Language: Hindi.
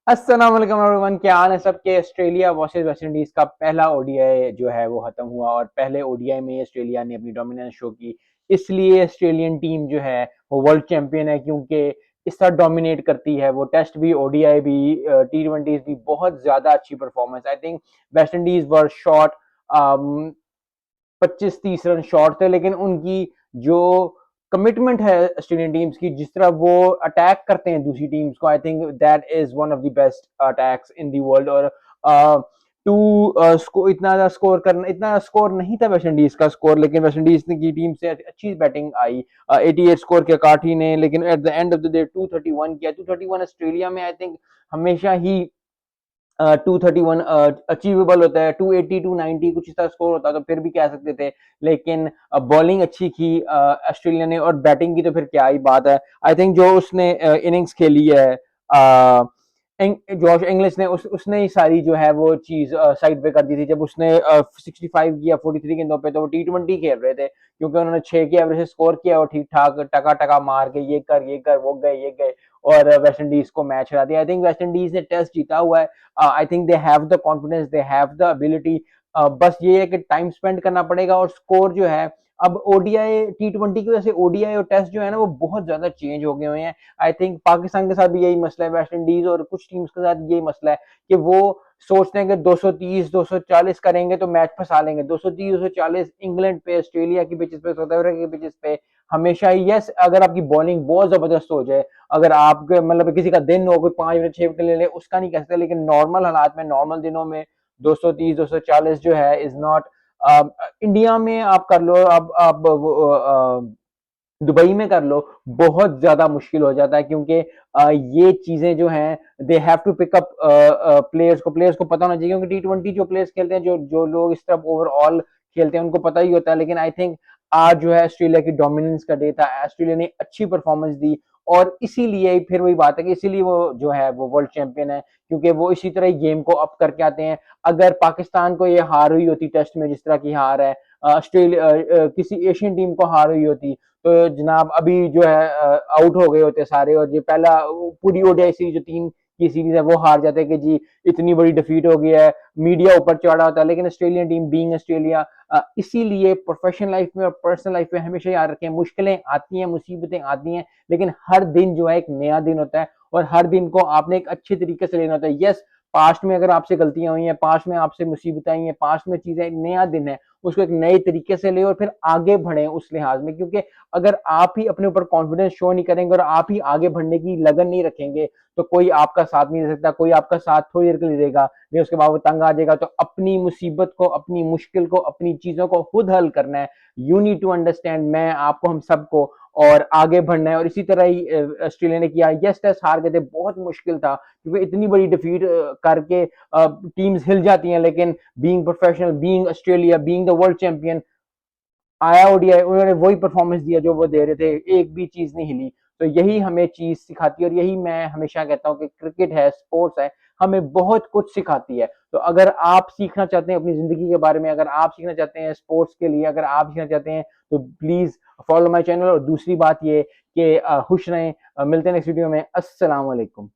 अस्सलाम वालेकुम एवरीवन, क्या हाल है सबके। ऑस्ट्रेलिया वर्सेस वेस्ट इंडीज का पहला ओडीआई जो है वो खत्म हुआ और पहले ओडीआई में ऑस्ट्रेलिया ने अपनी डोमिनेंस शो की। इसलिए ऑस्ट्रेलियन टीम जो है वो वर्ल्ड चैंपियन है, क्योंकि इस तरह डोमिनेट करती है। वो टेस्ट भी, ओडीआई भी, टी20 भी बहुत ज्यादा अच्छी performance. I think West Indies were short 25-30 run short थे, लेकिन उनकी जो कमिटमेंट है ऑस्ट्रेलियन टीम्स की, जिस तरह वो अटैक करते हैं दूसरी टीम्स को, I think that is one of the best attacks in the world. और टू स्कोर इतना स्कोर करना, इतना स्कोर नहीं था वेस्ट इंडीज का स्कोर, लेकिन वेस्ट इंडीज की टीम से अच्छी बैटिंग आई। 88 स्कोर किया काठी ने, लेकिन at the end of the day 231 किया। 231 ऑस्ट्रेलिया में आई थिंक हमेशा ही 231 अचीवेबल होता है। 280 290 कुछ इस तरह स्कोर होता तो फिर भी कह सकते थे, लेकिन बॉलिंग अच्छी की ऑस्ट्रेलिया ने, और बैटिंग की तो फिर क्या ही बात है। आई थिंक जो उसने इनिंग्स खेली है जॉश इंग्लिश ने, उसने ही सारी जो है वो चीज साइड पे कर दी थी। जब उसने 65 किया 43 गेंदों पे, तो वो टी20 खेल रहे थे, क्योंकि उन्होंने 6 के एवरेज स्कोर किया और ठीक ठाक टका टका मार के ये कर वो गए ये गए, और वेस्ट इंडीज को मैच हरा दिया। आई थिंक वेस्ट इंडीज ने टेस्ट जीता हुआ है। I think they have the confidence, they have the ability. बस ये है कि टाइम स्पेंड करना पड़ेगा। और स्कोर जो है, अब ओडीआई टी20 की वजह से ओडीआई और टेस्ट जो है ना वो बहुत ज्यादा चेंज हो गए हुए हैं। आई थिंक पाकिस्तान के साथ भी यही मसला है, वेस्ट इंडीज और कुछ टीम्स के साथ यही मसला है कि वो सोचते हैं कि 230 240 करेंगे तो मैच फंसा लेंगे। 230 240 इंग्लैंड पे, ऑस्ट्रेलिया की पिचेस पे, साउथ अफ्रीका की पिचेस पे हमेशा ही। यस, अगर आपकी बॉलिंग बहुत जबरदस्त हो जाए, अगर आप मतलब किसी का दिन हो, कोई 5 विकेट 6 विकेट ले ले, उसका नहीं कह सकते, लेकिन नॉर्मल हालात में, नॉर्मल दिनों में 230 240 जो है इज नॉट। इंडिया में आप कर लो, अब दुबई में कर लो, बहुत ज्यादा मुश्किल हो जाता है, क्योंकि ये चीजें जो हैं they have to pick up players को पता होना चाहिए। क्योंकि टी20 जो प्लेयर्स खेलते हैं, जो जो लोग इस तरफ ओवरऑल खेलते हैं, उनको पता ही होता है। लेकिन आई थिंक आज जो है ऑस्ट्रेलिया की डोमिनेंस का डे था, ऑस्ट्रेलिया ने अच्छी परफॉर्मेंस दी, और इसीलिए फिर वही बात है कि इसीलिए वो जो है वो वर्ल्ड चैंपियन है, क्योंकि वो इसी तरह गेम को अप करके आते हैं। अगर पाकिस्तान को ये हार हुई होती टेस्ट में, जिस तरह की हार है, ऑस्ट्रेलिया किसी एशियन टीम को हार हुई होती, तो जनाब अभी जो है आउट हो गए होते सारे, और जो पहला पूरी ओडीआई सीरीज जो 3 की सीरीज है वो हार जाते कि जी इतनी बड़ी डिफीट हो गई है, मीडिया ऊपर चढ़ा होता है। लेकिन ऑस्ट्रेलियन टीम बीइंग ऑस्ट्रेलिया, इसीलिए प्रोफेशनल लाइफ में और पर्सनल लाइफ में हमेशा याद रखें, मुश्किलें आती हैं, मुसीबतें आती हैं, लेकिन हर दिन जो है एक नया दिन होता है, और हर दिन को आपने एक अच्छे तरीके से लेना होता है। यस, पास्ट में अगर आपसे गलतियां हुई हैं, पास्ट में आपसे मुसीबतें आई हैं, पास्ट में चीजें, नया दिन है, उसको एक नए तरीके से ले और फिर आगे बढ़े उस लिहाज में। क्योंकि अगर आप ही अपने ऊपर कॉन्फिडेंस शो नहीं करेंगे और आप ही आगे बढ़ने की लगन नहीं रखेंगे, तो कोई आपका साथ नहीं दे सकता। कोई आपका साथ थोड़ी देर के लिए देगा, नहीं उसके बाद वो तंग आ जाएगा। तो अपनी मुसीबत को, अपनी मुश्किल को, अपनी चीजों को खुद हल करना है। यू नीड टू अंडरस्टैंड, मैं आपको, हम सबको, और आगे बढ़ना है। और इसी तरह ही ऑस्ट्रेलिया ने किया। यस, टेस्ट हार गए थे, बहुत मुश्किल था, क्योंकि इतनी बड़ी डिफीट करके टीम्स हिल जाती हैं, लेकिन being professional, being Australia, being the world champion, आया ओडीआई, उन्होंने वही परफॉर्मेंस दिया जो वो दे रहे थे, एक भी चीज नहीं हिली। तो यही हमें चीज सिखाती है, और यही मैं हमेशा कहता हूँ कि क्रिकेट है, स्पोर्ट्स है, हमें बहुत कुछ सिखाती है। तो अगर आप सीखना चाहते हैं अपनी जिंदगी के बारे में, अगर आप सीखना चाहते हैं स्पोर्ट्स के लिए, अगर आप सीखना चाहते हैं, तो प्लीज फॉलो माई चैनल। और दूसरी बात ये कि खुश रहें। मिलते हैं नेक्स्ट वीडियो में। अस्सलाम वालेकुम।